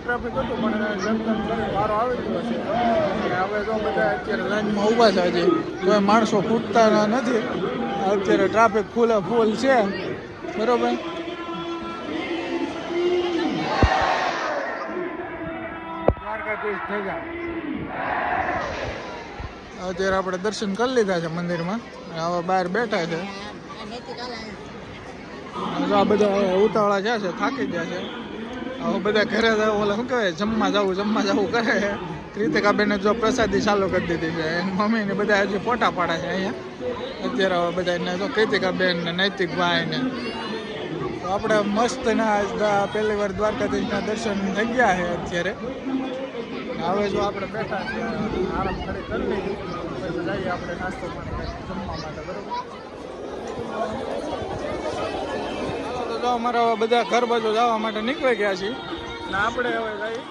Traffic હતું પણ જેમ તેમ કરીને વારો આવી ગયો છે. અને હવે જો બધા અત્યારે લાઈનમાં ઊભા છે. હજી કોઈ માણસો ખૂટતા નથી. અત્યારે ટ્રાફિક ફૂલ છે બરોબર. દ્વારકાધીશ થઈ ગયા. અત્યારે આપણે દર્શન કરી લીધા છે મંદિરમાં. હવે બહાર બેઠા છે. આ બધા ઉતાવળા જ્યાં છે થાકી ગયા છે. હવે બધા ઘરે ઓલા શું કહેવાય જમવા જવું કરે. કૃતિકાબેને જો પ્રસાદી ચાલુ કરી દીધી છે. એની મમ્મીને બધા હજી ફોટા પાડે છે અહીંયા. અત્યારે હવે બધા જો કૃતિકાબેન ને નૈતિકભાઈ ને તો આપણે મસ્ત ના પહેલી વાર દ્વારકાધીશના દર્શન થઈ ગયા છે અત્યારે. હવે જો આપણે બેઠા છીએ આરામ કરી લઈએ પછી જઈએ આપણે નાસ્તો પાણી જમવા માટે બરોબર. તો અમારા બધા ઘર બાજુ જવા માટે નીકળી ગયા છીએ ને આપણે હવે જઈએ.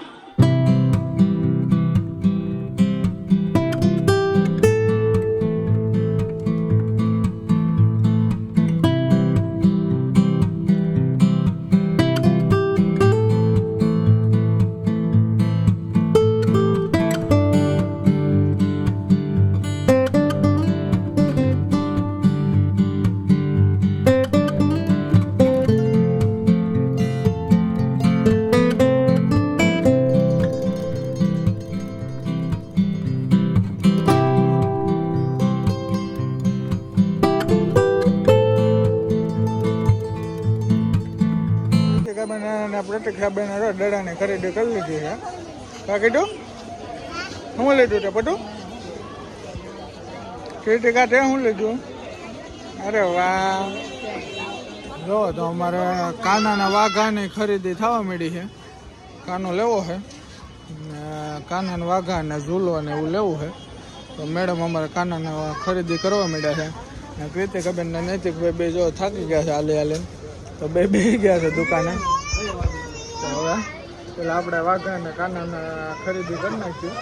પ્રતિક્ષાબેન દડાની ખરીદી કરી લીધી છે. કાકીટું શું લીધું છે પટું? કૃતિકા તે શું લીધું? અરે વાહ. જો તો અમારે કાનાના વાઘાની ખરીદી થવા માંડી છે. કાનો લેવો છે. કાનાના વાઘા ને ઝૂલો ને એવું લેવું છે. તો મેડમ અમારે કાનાના ખરીદી કરવા માંડ્યા છે. ને કૃતિકાબેન ને નૈતિકભાઈ બે જો થાકી ગયા છે હાલે તો બે ગયા છે દુકાને. હવે પેલા આપણે વાઘા અને કાનાના ખરીદી કરી નાખીએ.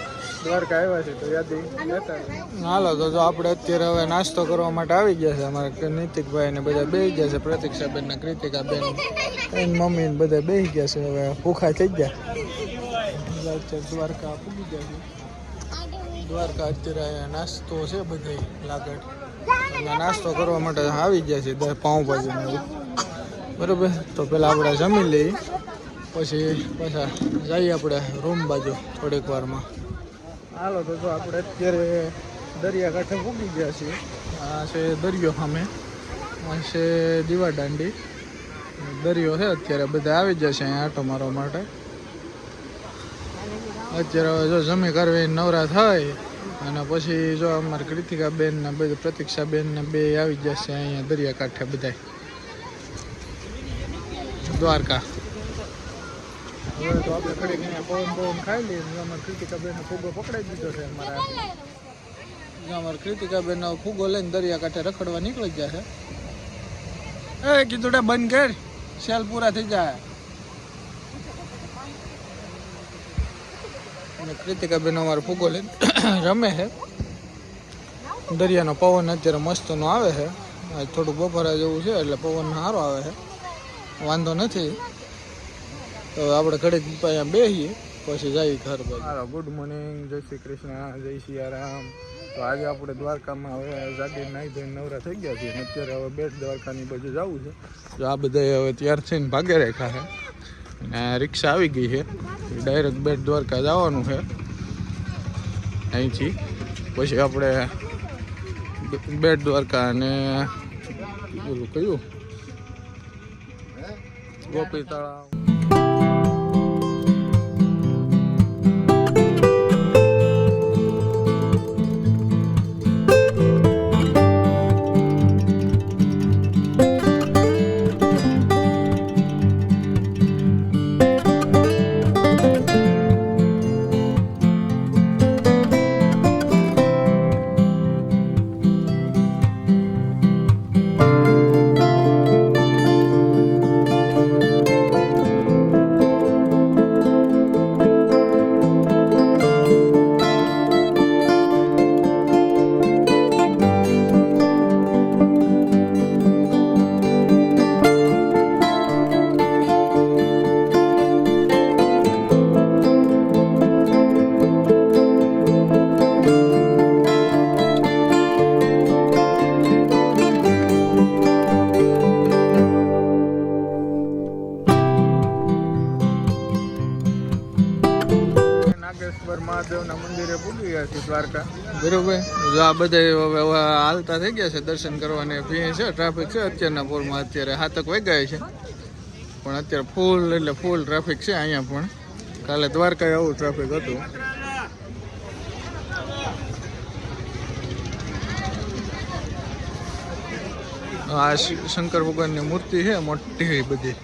દ્વારકા આવ્યા છે તો યાદી લેતા. હાલો તો જો આપણે અત્યારે હવે નાસ્તો કરવા માટે આવી ગયા છે. અમારા નૈતિકભાઈ ને બધા બેસી ગયા છે. પ્રતિક્ષાબેન ને કૃતિકાબેન એની મમ્મી ને બધા બેસી ગયા છે. હવે ભૂખા થઈ ગયા. દ્વારકા પૂગી ગયા છે. દ્વારકા અત્યારે નાસ્તો છે બધા લાગડ નાસ્તો કરવા માટે આવી ગયા છે. પાઉંભાજી ને એવું બરોબર. તો પેલા આપણે જમી લઈએ પછી પાછા જઈએ આપણે રૂમ બાજુ થોડીક વારમાં. હાલો તો જો આપણે અત્યારે દરિયાકાંઠે પૂગી ગયા છીએ. આ છે દરિયો સામે, આ છે દીવાદાંડી દરિયો છે. અત્યારે બધા આવી જશે અહીંયા આંટો મારવા માટે. અત્યારે જો જમી કરવી નવરા થાય અને પછી જો અમારે કૃતિકાબેન ને બધા પ્રતિક્ષાબેન ને બે આવી જશે અહીંયા દરિયાકાંઠે બધા દ્વારકા. હવે તો આપણે ઘડીક અહીંયા પવન ખાઈ લઈએ. અમારે કૃતિકાબેનનો ફૂગો પકડાઈ દીધો છે. અમારે કૃતિકાબેનનો ફૂગો લઈને દરિયાકાંઠે રખડવા નીકળી ગયા છે. એ કીધું બંધ કર, સેલ પૂરા થઈ જાય. અને કૃતિકાબેન અમારો ફૂગો લઈને રમે છે. દરિયાનો પવન અત્યારે મસ્તનો આવે છે. થોડુંક બપોરા જેવું છે એટલે પવન સારો આવે છે, વાંધો નથી. તો આપણે ઘડીક અહીંયા બેસીએ પછી જઈએ ઘર બાજુ. હાલો ગુડ મોર્નિંગ, જય શ્રી કૃષ્ણ, જય સિયારામ. તો આજે આપણે દ્વારકામાં હવે જાગી નાહી ધોઈને નવરા થઈ ગયા છીએ. અત્યારે હવે બેટ દ્વારકાની બાજુ જવું છે. તો આ બધા હવે ત્યાર થઈને ભાગે રેખા છે અને રિક્ષા આવી ગઈ છે. ડાયરેક્ટ બેટ દ્વારકા જવાનું છે અહીંથી. પછી આપણે બેટ દ્વારકા અને પેલું કયું ગોપી તળાવ. નાગેશ્વર મહાદેવના મંદિરે પૂગી ગયા છે દ્વારકા. બરોબર, જો આ બધા હવે હાલતા થઈ ગયા છે દર્શન કરવાની. ભીડ છે, ટ્રાફિક છે અત્યારના પોરમાં. અત્યારે 7 વાગ્યા છે પણ અત્યારે ફૂલ એટલે ફૂલ ટ્રાફિક છે અહીંયા પણ. કાલે દ્વારકા આવું ટ્રાફિક હતું. આ શંકર ભગવાનની મૂર્તિ છે મોટી બધી.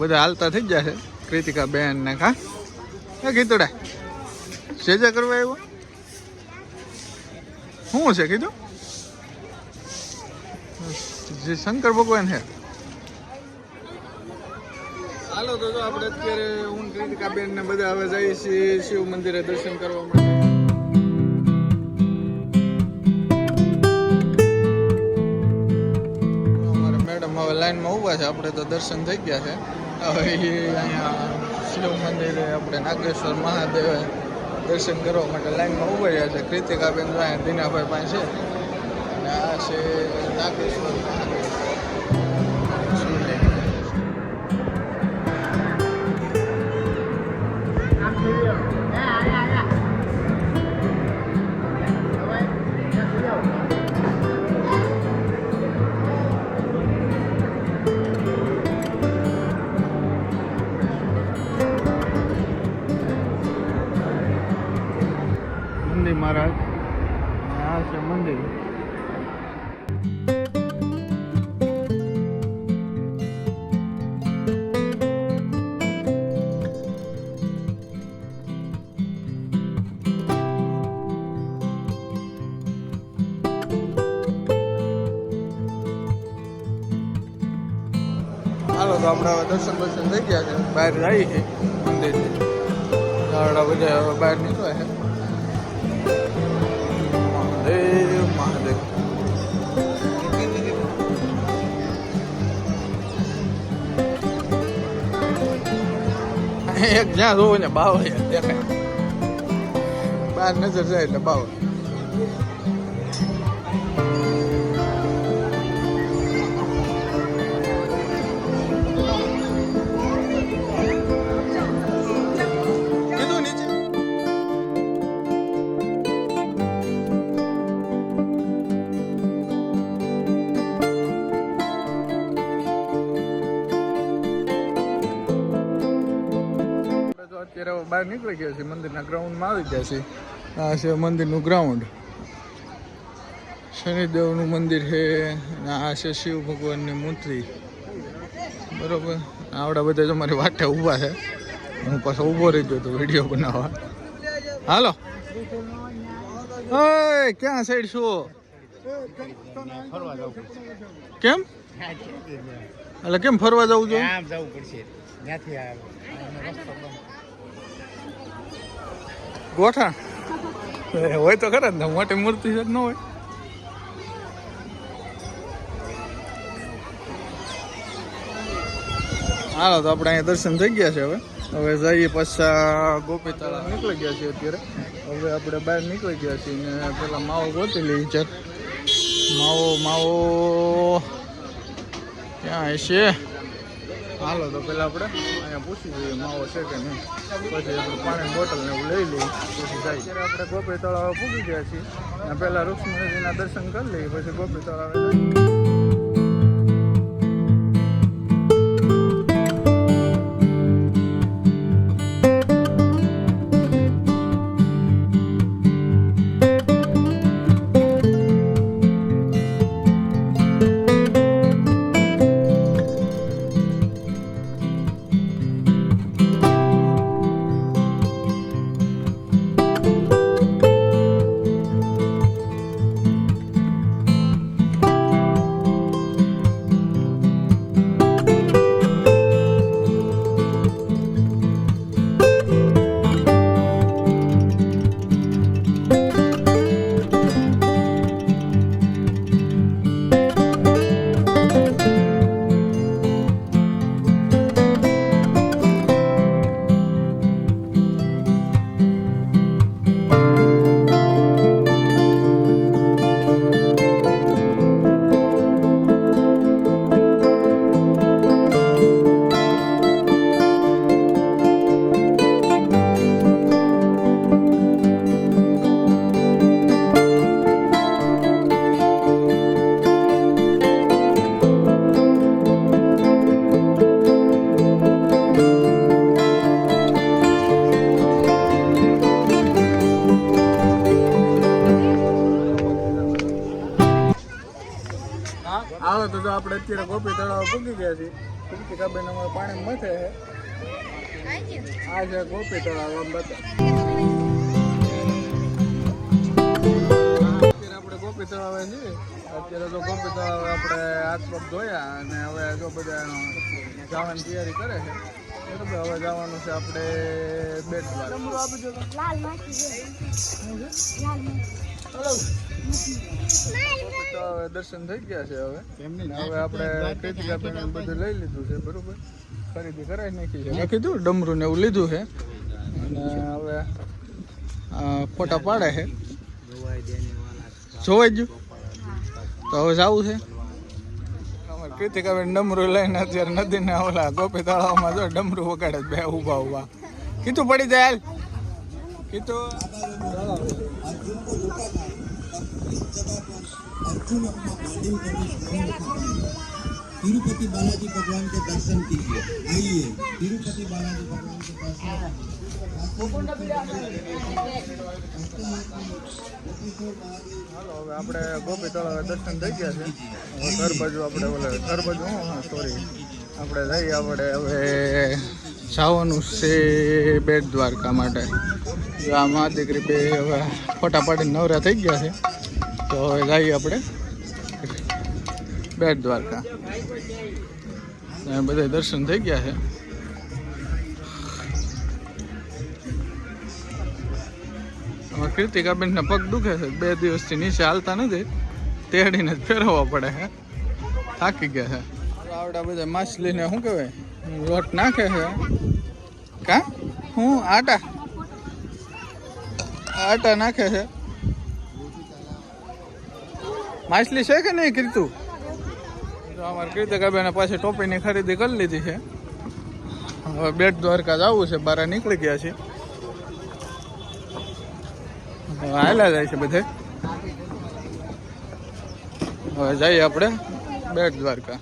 બધા હાલતા થઈ ગયા છે. કૃતિકા બેન ને ખા કીધું સેજા કરવા આવ્યો. શું છે કીધું? જે શંકર ભગવાન છે. હાલો તો આપણે અત્યારે હું કૃતિકા બેન ને બધા હવે જઈએ છીએ શિવ મંદિરે દર્શન કરવા માટે. અમારા મેડમ હવે લાઈનમાં ઊભા છે. આપણે તો દર્શન થઈ ગયા છે. હવે અહીંયા શિવ મંદિરે આપણે નાગેશ્વર મહાદેવ દર્શન કરવા માટે લાઈનમાં ઊભા રહ્યા છે. કૃતિકા બેન અહીંયા દીનાભાઈ પાસે છે અને આ છે નાગેશ્વર મહાદેવ. મહારાજ આ છે મંદિર. હાલો તો આપણે હવે દર્શન થઈ ગયા છે. બહાર જઈએ છીએ મંદિર. બધા હવે બહાર નીકળે છે. મહાદેવ એક જ્યાં જોવો ને બાવળ દેખાય. બહાર નજર જાય એટલે બાવળ. અત્યારે બહાર નીકળી ગયા છે. મંદિરના ગ્રાઉન્ડમાં આવી ગયા છે. આ છે મંદિરનું ગ્રાઉન્ડ. શનિદેવનું મંદિર છે અને આ છે શિવ ભગવાનની મૂર્તિ. બરોબર, આવડા બધા જ અમારી વાટે ઊભા છે. હું પાછો ઊભો રહી ગયો તો વિડીયો બનાવવા. હાલો ક્યાં સાઈડ છો? કેમ એટલે કેમ ફરવા જવું જોઈએ? ગોઠણ હોય તો ખરા ને, મોટી મૂર્તિ છે ન હોય. હાલો તો આપણે અહીંયા દર્શન થઈ ગયા છે. હવે જઈએ પાછા ગોપી તળાવ નીકળી ગયા છીએ. અત્યારે હવે આપણે બહાર નીકળી ગયા છીએ ને પેલા માવો ગોતી લઈ. ચાલ માવો ક્યાં હશે? હાલો તો પેલા આપણે અહીંયા પૂછી જોઈએ માવો છે કે નહીં. પછી આપણે પાણીની બોટલ ને એવું લઈ લઈએ પછી જાય. અત્યારે આપણે ગોપી તળાવે પૂગી ગયા છીએ અને પહેલાં રુક્ષ્મણીજીના દર્શન કરી લઈએ પછી ગોપી તળાવે જઈએ. હાલો તો જો આપણે અત્યારે ગોપી તળાવ પૂગી ગયા છીએ. કૃતિકાબેન અમારે પાણી મથે છે. આ છે ગોપી તળાવ એમ બતા. અત્યારે આપણે ગોપી તળાવે છીએ. અત્યારે તો ગોપી તળાવે આપણે હાથ પગ ધોયા અને હવે જો બધા જવાની તૈયારી કરે છે. બરાબર, હવે જવાનું છે આપણે બેટ દ્વારા. દર્શન થઈ ગયા છે. હવે આપણે કૃતિકાબેન બધું લઈ લીધું છે. બરોબર, ખરીદી કરાવી નાખી છે. કીધું ડમરું ને એવું લીધું છે અને હવે ફોટા પાડે છે. જોવાઈ ગયું તો હવે જવું છે. અમારે કૃતિકાબેન ડમરું લઈને અત્યારે નદીના ઓલા ગોપી તળાવમાં જો ડમરું વગાડે બે ઉભા ઉભા. કીધું પડી જાય હાલ કીધું. तिरुपति बालाजी भगवान के दर्शन कीजिए. आइए तिरुपति बालाजी भगवान के दर्शन. હાલો હવે આપણે ગોપી તળાવે દર્શન થઈ ગયા છે. હવે ઘર બાજુ આપણે ઓલા ઘર બાજુ સોરી આપણે જઈએ. આપણે હવે જવાનું છે બેટ દ્વારકા માટે. આ મા દીકરી બે હવે ફોટા પાડીને નવરા થઈ ગયા છે. તો હવે જઈએ આપણે બેટ દ્વારકા. બધા દર્શન થઈ ગયા છે. કૃતિકાબેનના પગ દુખે છે. 2 દિવસથી નીચે હાલતા નથી. તેડીને જ ફેરવવા પડે છે. થાકી ગયા છે. આવડા બધા માછલીને શું કહેવાય લોટ નાખે છે. કા હું આટા નાખે છે. માછલી છે કે નહીં કીધું? તો અમારે કૃતિકાબેન પાછી ટોપીની ખરીદી કરી લીધી છે. હવે બેટ દ્વારકા જવું છે. બહાર નીકળી ગયા છે. હાલા જાય છે બધે. હવે જઈએ આપણે બેટ દ્વારકા.